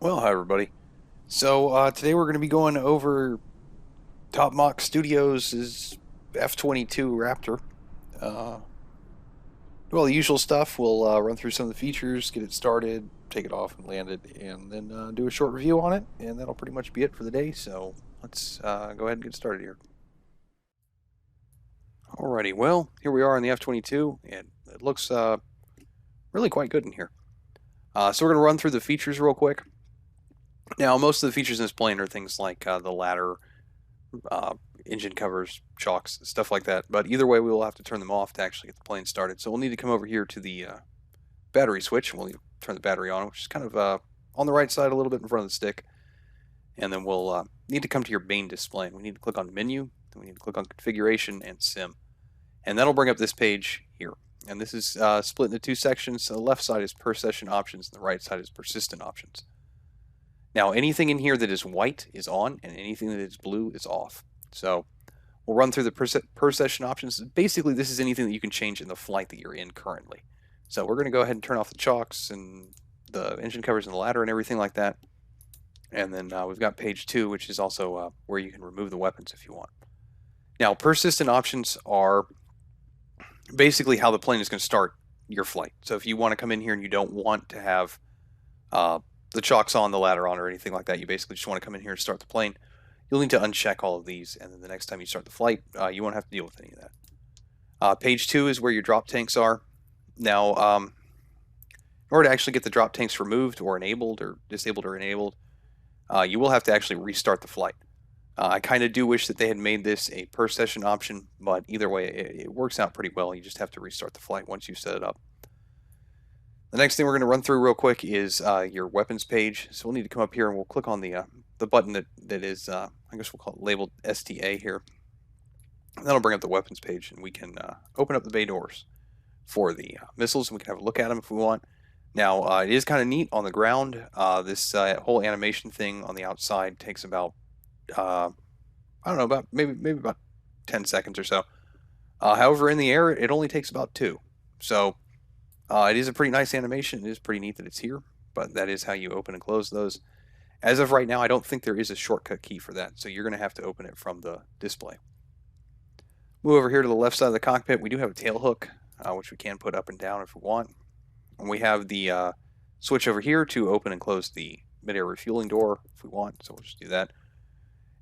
Well, hi everybody. Today we're going to be going over Top Mach Studios' F-22 Raptor. Uh, the usual stuff. We'll run through some of the features, get it started, take it off and land it, and then do a short review on it, and that'll pretty much be it for the day. So let's go ahead and get started here. Alrighty, well, here we are on the F-22, and it looks really quite good in here. So we're going to run through the features real quick. Now, most of the features in this plane are things like the ladder, engine covers, shocks, stuff like that. But either way, we will have to turn them off to actually get the plane started. So we'll need to come over here to the battery switch, and we'll turn the battery on, which is kind of on the right side, a little bit in front of the stick. And then we'll need to come to your main display. We need to click on Menu, then we need to click on Configuration and Sim. And that'll bring up this page here. And this is split into two sections. So the left side is per session options, and the right side is persistent options. Now, anything in here that is white is on, and anything that is blue is off. So we'll run through the per session options. Basically, this is anything that you can change in the flight that you're in currently. So we're going to go ahead and turn off the chocks and the engine covers and the ladder and everything like that. And then we've got page 2, which is also where you can remove the weapons if you want. Now, persistent options are basically how the plane is going to start your flight. So if you want to come in here and you don't want to have the chocks on, the ladder on, or anything like that, you basically just want to come in here and start the plane, you'll need to uncheck all of these, and then the next time you start the flight, you won't have to deal with any of that. Page 2 is where your drop tanks are. Now, in order to actually get the drop tanks removed or enabled or disabled or enabled, you will have to actually restart the flight. I kind of do wish that they had made this a per session option, but either way, it works out pretty well. You just have to restart the flight once you set it up. The next thing we're going to run through real quick is your weapons page. So we'll need to come up here and we'll click on the button that is, I guess we'll call it labeled STA here. And that'll bring up the weapons page, and we can open up the bay doors for the missiles, and we can have a look at them if we want. Now, it is kind of neat on the ground. This whole animation thing on the outside takes about, I don't know, about maybe about 10 seconds or so. However, in the air, it only takes about 2. So it is a pretty nice animation. It is pretty neat that it's here, but that is how you open and close those. As of right now, I don't think there is a shortcut key for that, so you're going to have to open it from the display. Move over here to the left side of the cockpit. We do have a tail hook, which we can put up and down if we want. And we have the switch over here to open and close the mid-air refueling door if we want, so we'll just do that.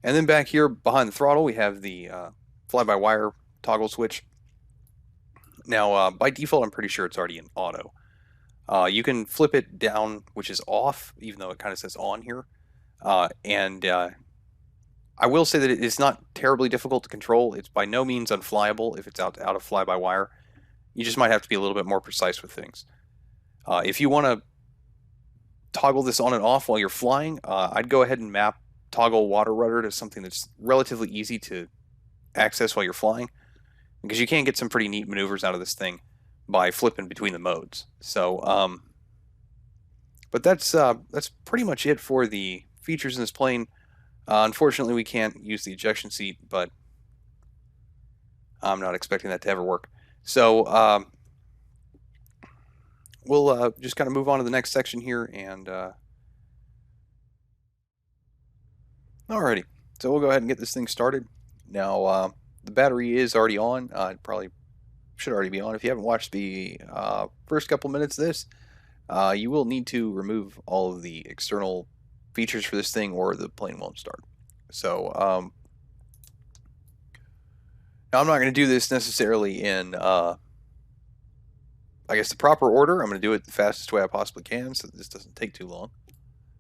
And then back here behind the throttle, we have the fly-by-wire toggle switch. Now, by default, I'm pretty sure it's already in auto. You can flip it down, which is off, even though it kind of says on here. I will say that it's not terribly difficult to control. It's by no means unflyable if it's out of fly-by-wire. You just might have to be a little bit more precise with things. If you want to toggle this on and off while you're flying, I'd go ahead and map toggle water rudder to something that's relatively easy to access while you're flying, because you can get some pretty neat maneuvers out of this thing by flipping between the modes. So, but that's pretty much it for the features in this plane. Unfortunately, we can't use the ejection seat, but I'm not expecting that to ever work. So we'll just kind of move on to the next section here, and alrighty. So we'll go ahead and get this thing started. Now, the battery is already on. It probably should already be on. If you haven't watched the first couple minutes of this, you will need to remove all of the external features for this thing, or the plane won't start. So now I'm not going to do this necessarily in I guess the proper order. I'm going to do it the fastest way I possibly can so that this doesn't take too long.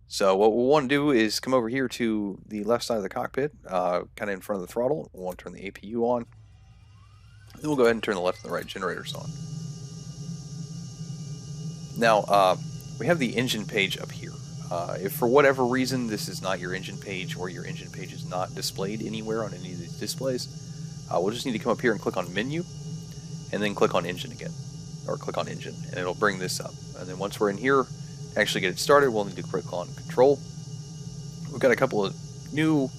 So what we'll want to do is come over here to the left side of the cockpit, kind of in front of the throttle. We'll want to turn the APU on. Then we'll go ahead and turn the left and the right generators on. Now, we have the engine page up here. If for whatever reason this is not your engine page, or your engine page is not displayed anywhere on any of these displays, we'll just need to come up here and click on Menu, and then click on Engine again, or click on Engine, and it'll bring this up. And then once we're in here, to actually get it started, we'll need to click on Control. We've got a couple of new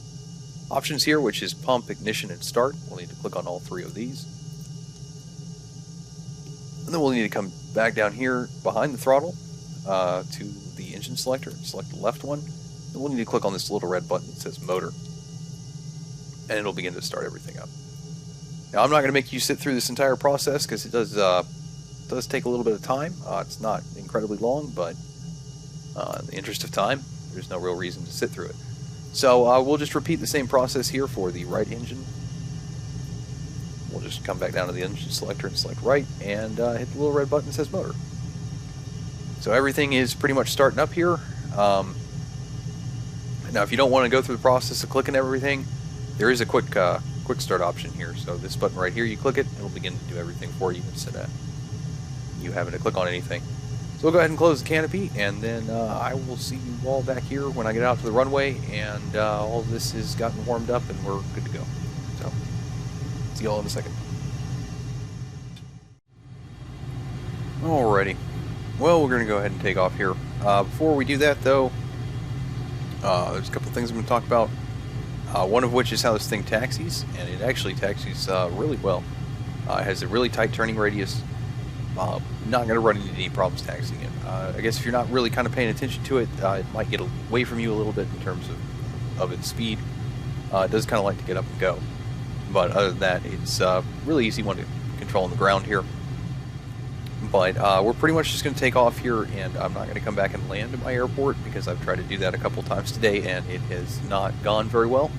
options here, which is Pump, Ignition, and Start. We'll need to click on all 3 of these. And then we'll need to come back down here behind the throttle to the the engine selector, select the left one, then we'll need to click on this little red button that says motor, and it'll begin to start everything up. Now, I'm not going to make you sit through this entire process because it does take a little bit of time. It's not incredibly long, but in the interest of time, there's no real reason to sit through it. So we'll just repeat the same process here for the right engine. We'll just come back down to the engine selector and select right, and hit the little red button that says motor. So everything is pretty much starting up here. Now, if you don't want to go through the process of clicking everything, there is a quick start option here. So this button right here, you click it, it'll begin to do everything for you instead of you having to click on anything. So we'll go ahead and close the canopy, and then I will see you all back here when I get out to the runway, and all of this has gotten warmed up, and we're good to go. So, see you all in a second. Alrighty. Well, we're going to go ahead and take off here. Before we do that, though, there's a couple things I'm going to talk about. One of which is how this thing taxis, and it actually taxis really well. It has a really tight turning radius. Not going to run into any problems taxiing it. I guess if you're not really kind of paying attention to it, it might get away from you a little bit in terms of its speed. It does kind of like to get up and go. But other than that, it's really easy one to control on the ground here. But we're pretty much just going to take off here, and I'm not going to come back and land at my airport because I've tried to do that a couple times today, and it has not gone very well.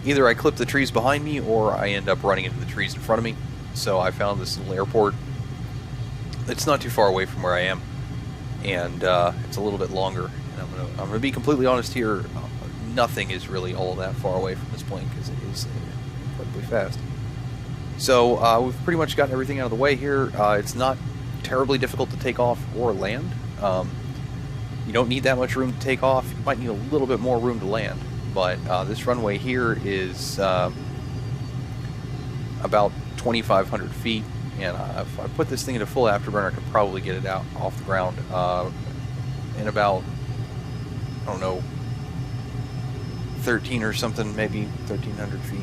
Either I clip the trees behind me, or I end up running into the trees in front of me. So I found this little airport. It's not too far away from where I am, and it's a little bit longer. And I'm gonna be completely honest here. Nothing is really all that far away from this plane because it is incredibly fast. So we've pretty much gotten everything out of the way here. It's not terribly difficult to take off or land. You don't need that much room to take off. You might need a little bit more room to land. But this runway here is about 2,500 feet. And if I put this thing into full afterburner, I could probably get it out off the ground in about, I don't know, 13 or something, maybe 1,300 feet.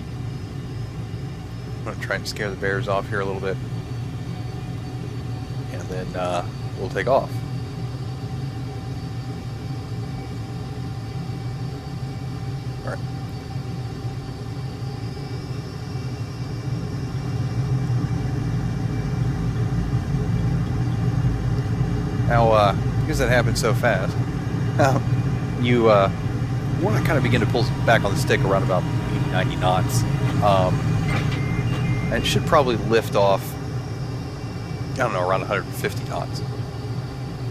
I'm going to try and scare the bears off here a little bit. And then we'll take off. All right. Now, because that happened so fast, you want to kind of begin to pull back on the stick around about 80, 90 knots. And it should probably lift off, I don't know, around 150 knots.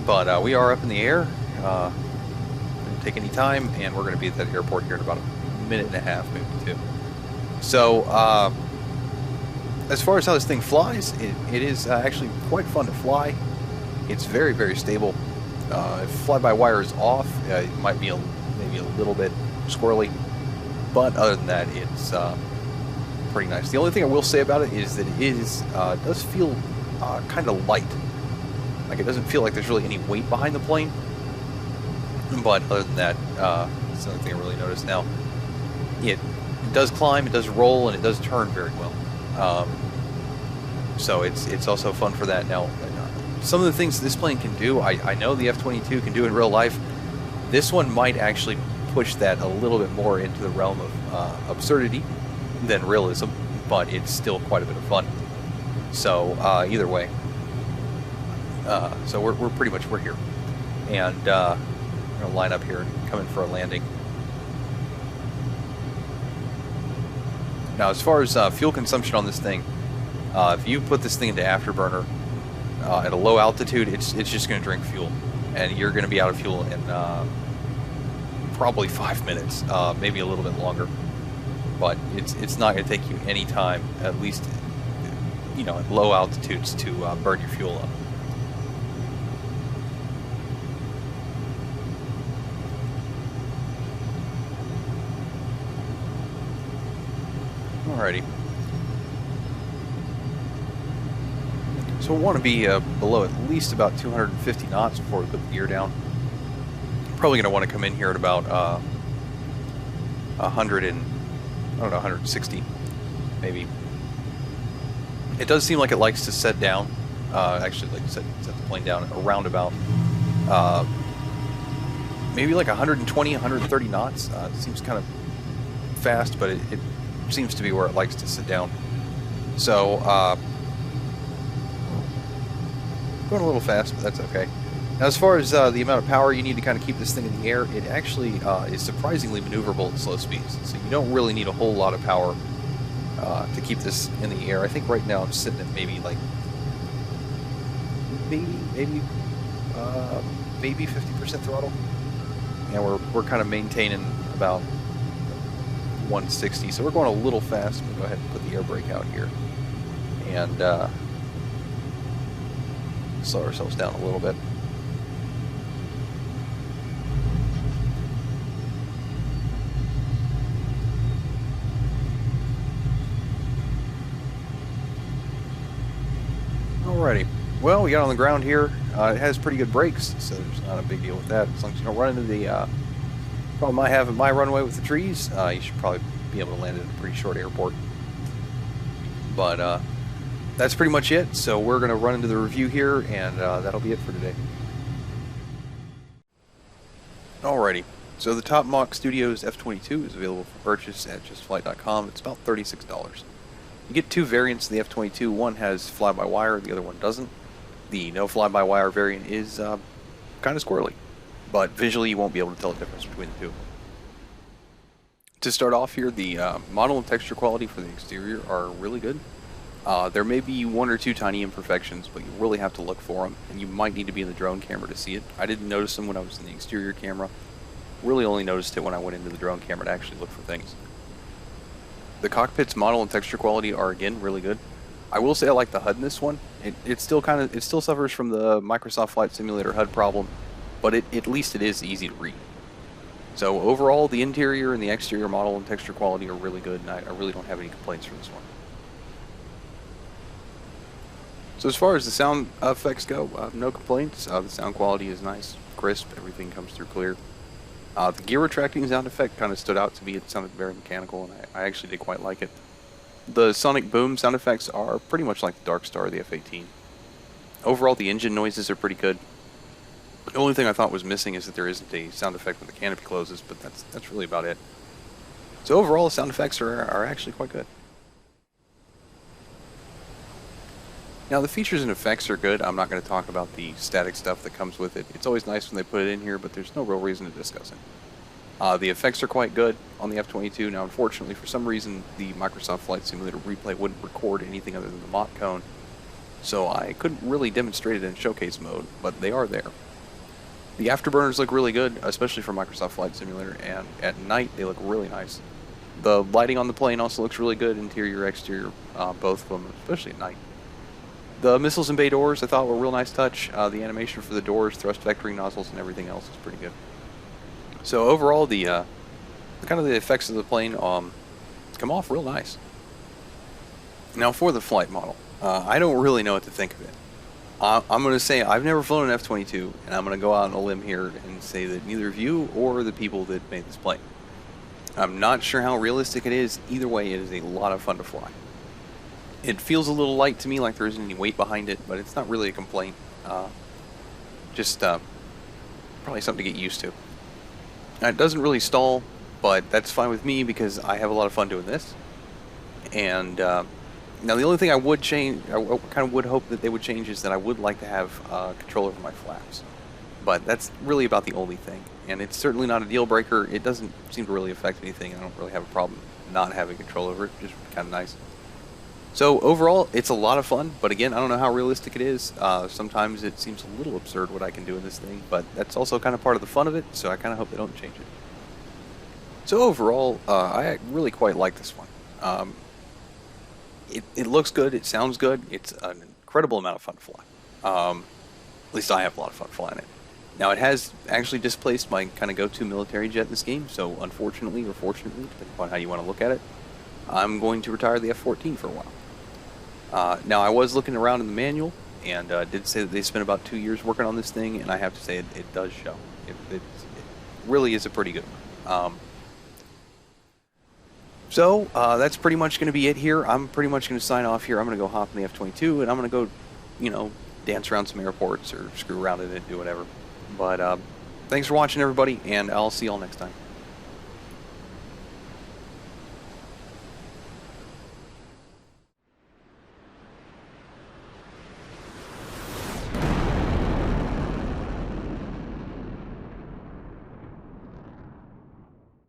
But we are up in the air. Didn't take any time, and we're going to be at that airport here in about a minute and a half, maybe two. So, as far as how this thing flies, it is actually quite fun to fly. It's very, very stable. If fly-by-wire is off, it might be maybe a little bit squirrely, but other than that, it's pretty nice. The only thing I will say about it is that it does feel kind of light. Like, it doesn't feel like there's really any weight behind the plane. But other than that, that's the only thing I really noticed. Now, it does climb, it does roll, and it does turn very well. So it's also fun for that. Now, some of the things this plane can do, I know the F-22 can do in real life. This one might actually push that a little bit more into the realm of absurdity than realism, but it's still quite a bit of fun. So either way, so we're pretty much here, and we're gonna line up here and come in for a landing. Now, as far as fuel consumption on this thing, if you put this thing into afterburner at a low altitude, it's just going to drink fuel, and you're going to be out of fuel in probably 5 minutes, maybe a little bit longer. But it's not going to take you any time, at least, you know, at low altitudes, to burn your fuel up. Alrighty. So we'll want to be below at least about 250 knots before we put the gear down. Probably going to want to come in here at about 100 and, I don't know, 160 maybe. It does seem like it likes to set down, actually like set the plane down around about maybe like 120, 130 knots. It seems kind of fast, but it seems to be where it likes to sit down. So, going a little fast, but that's okay. Now, as far as the amount of power you need to kind of keep this thing in the air, it actually is surprisingly maneuverable at slow speeds. So you don't really need a whole lot of power to keep this in the air. I think right now I'm sitting at maybe 50% throttle. And we're kind of maintaining about 160, so we're going a little fast. We'll go ahead and put the air brake out here and slow ourselves down a little bit. Alrighty, well, we got on the ground here. It has pretty good brakes, so there's not a big deal with that. As long as you don't run into the problem I have at my runway with the trees, you should probably be able to land at a pretty short airport. But that's pretty much it. So we're going to run into the review here, and that'll be it for today. Alrighty, so the Top Mach Studios F-22 is available for purchase at justflight.com. It's about $36. You get two variants of the F-22. One has fly-by-wire, the other one doesn't. The no fly-by-wire variant is kind of squirrely, but visually you won't be able to tell the difference between the two. To start off here, the model and texture quality for the exterior are really good. There may be one or two tiny imperfections, but you really have to look for them, and you might need to be in the drone camera to see it. I didn't notice them when I was in the exterior camera. Really only noticed it when I went into the drone camera to actually look for things. The cockpit's model and texture quality are again really good. I will say I like the HUD in this one. It still suffers from the Microsoft Flight Simulator HUD problem, but at least it is easy to read. So overall, the interior and the exterior model and texture quality are really good, and I really don't have any complaints for this one. So as far as the sound effects go, no complaints. The sound quality is nice, crisp, everything comes through clear. The gear retracting sound effect kind of stood out to me. It sounded very mechanical, and I actually did quite like it. The sonic boom sound effects are pretty much like the Dark Star of the F-18. Overall, the engine noises are pretty good. The only thing I thought was missing is that there isn't a sound effect when the canopy closes, but that's really about it. So overall, the sound effects are actually quite good. Now, the features and effects are good. I'm not going to talk about the static stuff that comes with it. It's always nice when they put it in here, but there's no real reason to discuss it. The effects are quite good on the F-22. Now, unfortunately, for some reason, the Microsoft Flight Simulator replay wouldn't record anything other than the Mach cone, so I couldn't really demonstrate it in showcase mode, but they are there. The afterburners look really good, especially for Microsoft Flight Simulator, and at night they look really nice. The lighting on the plane also looks really good, interior, exterior, both of them, especially at night. The missiles and bay doors I thought were a real nice touch. The animation for the doors, thrust vectoring nozzles, and everything else is pretty good. So overall, the kind of the effects of the plane come off real nice. Now for the flight model, I don't really know what to think of it. I'm going to say I've never flown an F-22, and I'm going to go out on a limb here and say that neither of you or the people that made this plane. I'm not sure how realistic it is. Either way, it is a lot of fun to fly. It feels a little light to me, like there isn't any weight behind it, but it's not really a complaint. Just probably something to get used to. It doesn't really stall, but that's fine with me because I have a lot of fun doing this. And now the only thing I would change, I kind of would hope that they would change, is that I would like to have control over my flaps. But that's really about the only thing. And it's certainly not a deal breaker. It doesn't seem to really affect anything. I don't really have a problem not having control over it. Just kind of nice. So overall, it's a lot of fun, but again, I don't know how realistic it is. Sometimes it seems a little absurd what I can do in this thing, but that's also kind of part of the fun of it, so I kind of hope they don't change it. So overall, I really quite like this one. It looks good, it sounds good, it's an incredible amount of fun to fly. At least I have a lot of fun flying it. Now, it has actually displaced my kind of go-to military jet in this game, so unfortunately or fortunately, depending upon how you want to look at it, I'm going to retire the F-14 for a while. Now, I was looking around in the manual, and did say that they spent about 2 years working on this thing, and I have to say it does show. It really is a pretty good one. So, that's pretty much going to be it here. I'm pretty much going to sign off here. I'm going to go hop in the F-22, and I'm going to go, dance around some airports or screw around in it, do whatever. But thanks for watching, everybody, and I'll see y'all next time.